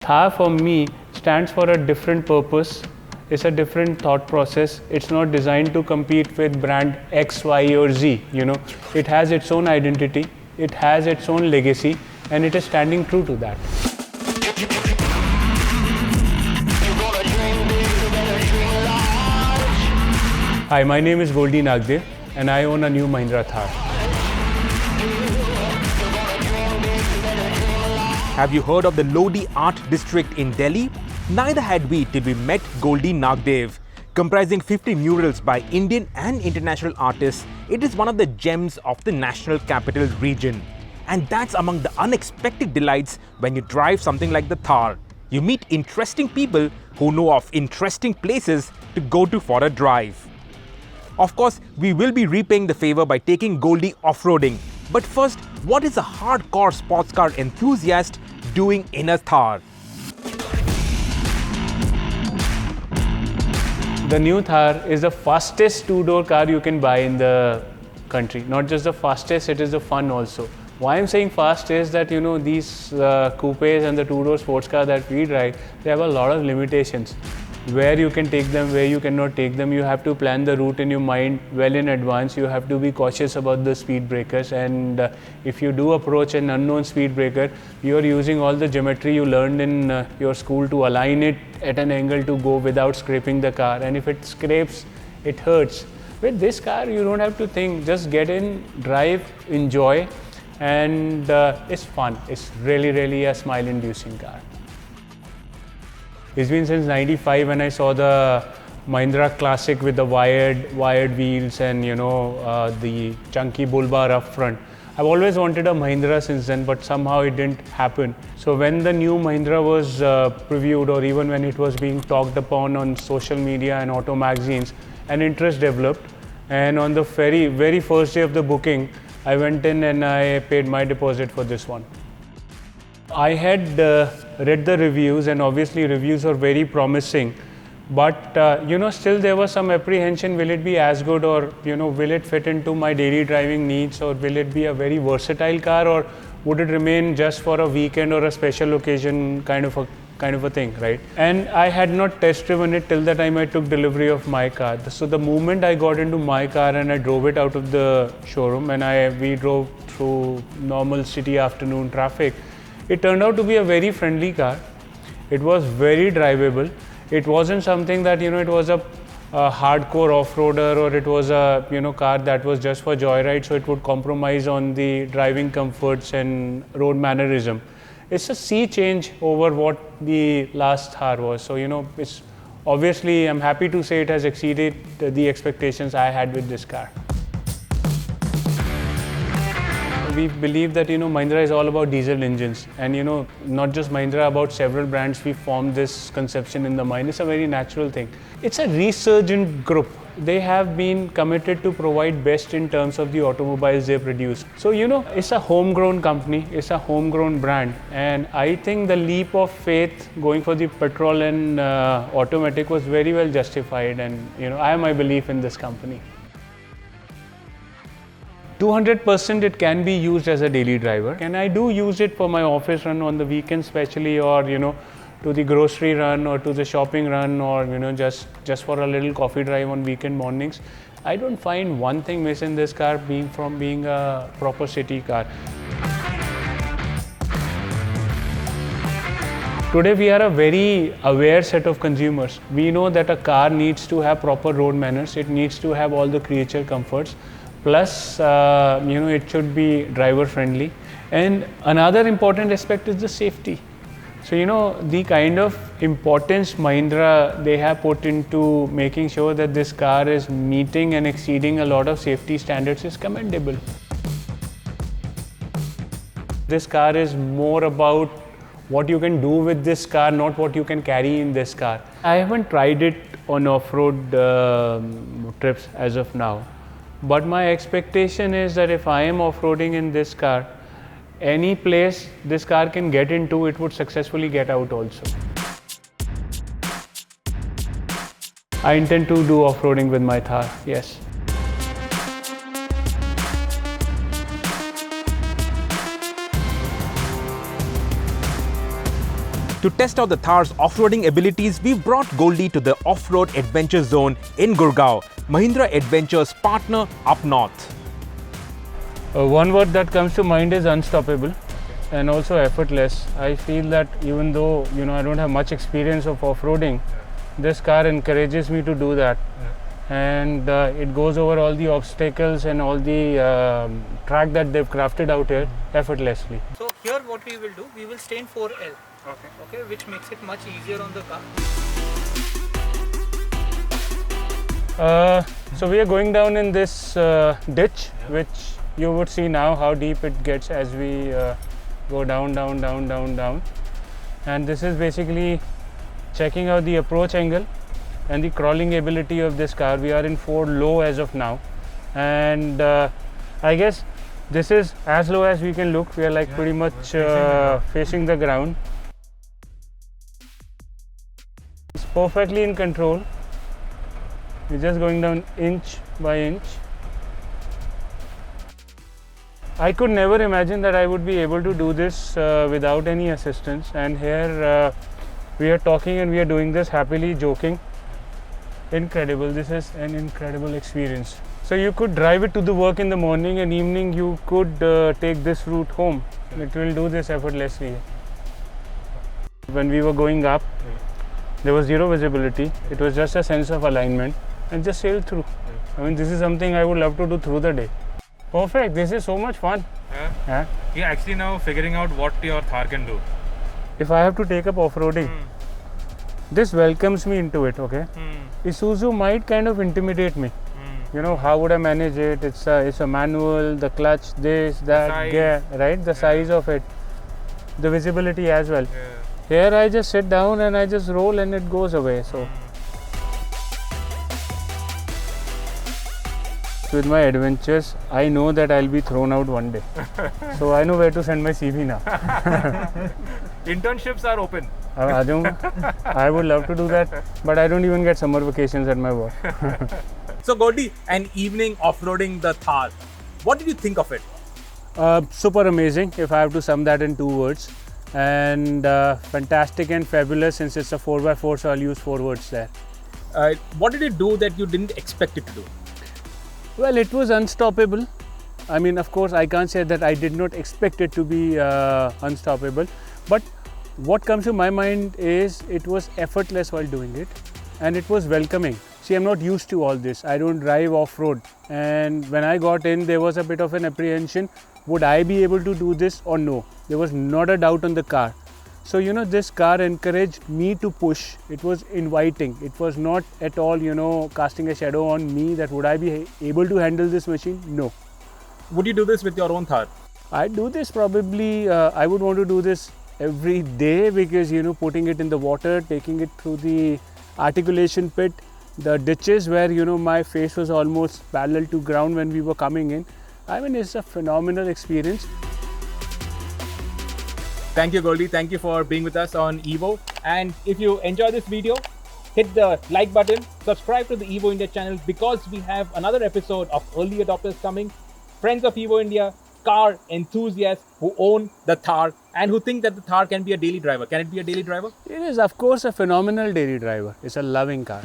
Thar for me stands for a different purpose. It's a different thought process. It's not designed to compete with brand X, Y, or Z. It has its own identity. It has its own legacy, and it is standing true to that. Hi, my name is Goldie Nagdev, and I own a new Mahindra Thar. Have you heard of the Lodi Art District in Delhi? Neither had we till we met Goldie Nagdev. Comprising 50 murals by Indian and international artists, it is one of the gems of the National Capital Region. And that's among the unexpected delights when you drive something like the Thar. You meet interesting people who know of interesting places to go to for a drive. Of course, we will be repaying the favor by taking Goldie off-roading. But first, what is a hardcore sports car enthusiast doing in a Thar? The new Thar is the fastest two-door car you can buy in the country. Not just the fastest, it is the fun also. Why I'm saying fast is that these coupes and the two-door sports car that we drive, they have a lot of limitations. Where you can take them, where you cannot take them. You have to plan the route in your mind well in advance. You have to be cautious about the speed breakers, and if you do approach an unknown speed breaker, you are using all the geometry you learned in your school to align it at an angle to go without scraping the car, and if it scrapes, it hurts. With this car, you don't have to think, just get in, drive, enjoy, and it's fun. It's really a smile-inducing car. It's been since '95 when I saw the Mahindra Classic with the wired wheels and the chunky bull bar up front. I've always wanted a Mahindra since then, but somehow it didn't happen. So when the new Mahindra was previewed, or even when it was being talked upon on social media and auto magazines, an interest developed. And on the very first day of the booking, I went in and I paid my deposit for this one. I had read the reviews, and obviously reviews are very promising, but still there was some apprehension. Will it be as good, or will it fit into my daily driving needs, or will it be a very versatile car, or would it remain just for a weekend or a special occasion kind of a thing, right? And I had not test driven it till the time I took delivery of my car. So the moment I got into my car and I drove it out of the showroom, and we drove through normal city afternoon traffic, it turned out to be a very friendly car. It was very drivable. It wasn't something that it was a hardcore off-roader, or it was a car that was just for joyride, so it would compromise on the driving comforts and road mannerism. It's a sea change over what the last Thar was. So it's obviously, I'm happy to say it has exceeded the expectations I had with this car. We believe that Mahindra is all about diesel engines, and not just Mahindra, about several brands we formed this conception in the mind. It's a very natural thing. It's a resurgent group. They have been committed to provide best in terms of the automobiles they produce. So it's a homegrown company, it's a homegrown brand, and I think the leap of faith going for the petrol and automatic was very well justified, and I have my belief in this company. 200% it can be used as a daily driver, and I do use it for my office run on the weekend especially, or to the grocery run, or to the shopping run, or just for a little coffee drive on weekend mornings. I don't find one thing missing this car being a proper city car. Today we are a very aware set of consumers. We know that a car needs to have proper road manners, it needs to have all the creature comforts. Plus, it should be driver friendly. And another important aspect is the safety. So, the kind of importance Mahindra they have put into making sure that this car is meeting and exceeding a lot of safety standards is commendable. This car is more about what you can do with this car, not what you can carry in this car. I haven't tried it on off-road trips as of now. But my expectation is that if I am off-roading in this car, any place this car can get into, it would successfully get out also. I intend to do off-roading with my Thar, yes. To test out the Thar's off-roading abilities, we've brought Goldie to the Off-Road Adventure Zone in Gurgaon, Mahindra Adventure's partner up north. One word that comes to mind is unstoppable and also effortless. I feel that even though I don't have much experience of off-roading, this car encourages me to do that. And it goes over all the obstacles and all the track that they've crafted out here effortlessly. So here what we will do, we will stay in 4L, okay, which makes it much easier on the car. So we are going down in this ditch, which you would see now how deep it gets as we go down. And this is basically checking out the approach angle and the crawling ability of this car. We are in 4 low as of now, and I guess this is as low as we can look. We are like pretty much facing the ground. It's perfectly in control. We're just going down inch by inch. I could never imagine that I would be able to do this without any assistance, and here we are talking and we are doing this happily, joking. Incredible. This is an incredible experience. So you could drive it to the work in the morning, and evening you could take this route home. It will do this effortlessly. When we were going up, there was zero visibility. It was just a sense of alignment and just sailed through. I mean, this is something I would love to do through the day. Perfect. This is so much fun. Yeah. You're actually now figuring out what your Thar can do. If I have to take up off-roading, this welcomes me into it, okay? Isuzu might kind of intimidate me. How would I manage it? It's a manual, the clutch, this, that, gear, right? The size of it, the visibility as well. Here I just sit down and I just roll and it goes away. So with my adventures, I know that I'll be thrown out one day. So I know where to send my CV now. Internships are open. I would love to do that, but I don't even get summer vacations at my work. So Goldie, an evening off-roading the Thar. What did you think of it? Super amazing, if I have to sum that in 2 words. And fantastic and fabulous, since it's a 4x4, so I'll use 4 words there. What did it do that you didn't expect it to do? Well, it was unstoppable. I mean, of course, I can't say that I did not expect it to be unstoppable. But what comes to my mind is it was effortless while doing it, and it was welcoming. See, I'm not used to all this. I don't drive off-road. And when I got in, there was a bit of an apprehension. Would I be able to do this or no? There was not a doubt on the car. So, this car encouraged me to push. It was inviting. It was not at all, casting a shadow on me that would I be able to handle this machine? No. Would you do this with your own Thar? I do this probably, I would want to do this every day because, putting it in the water, taking it through the articulation pit, the ditches where, my face was almost parallel to ground when we were coming in. I mean, it's a phenomenal experience. Thank you, Goldie. Thank you for being with us on Evo. And if you enjoy this video, hit the like button, subscribe to the Evo India channel because we have another episode of Early Adopters coming. Friends of Evo India, car enthusiasts who own the Thar and who think that the Thar can be a daily driver. Can it be a daily driver? It is, of course, a phenomenal daily driver. It's a loving car.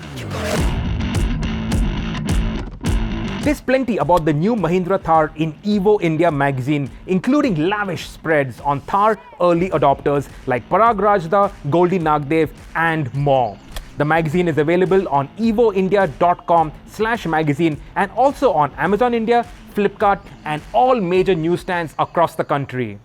There's plenty about the new Mahindra Thar in Evo India magazine, including lavish spreads on Thar early adopters like Parag Rajda, Goldie Nagdev, and more. The magazine is available on evoindia.com/magazine and also on Amazon India, Flipkart, and all major newsstands across the country.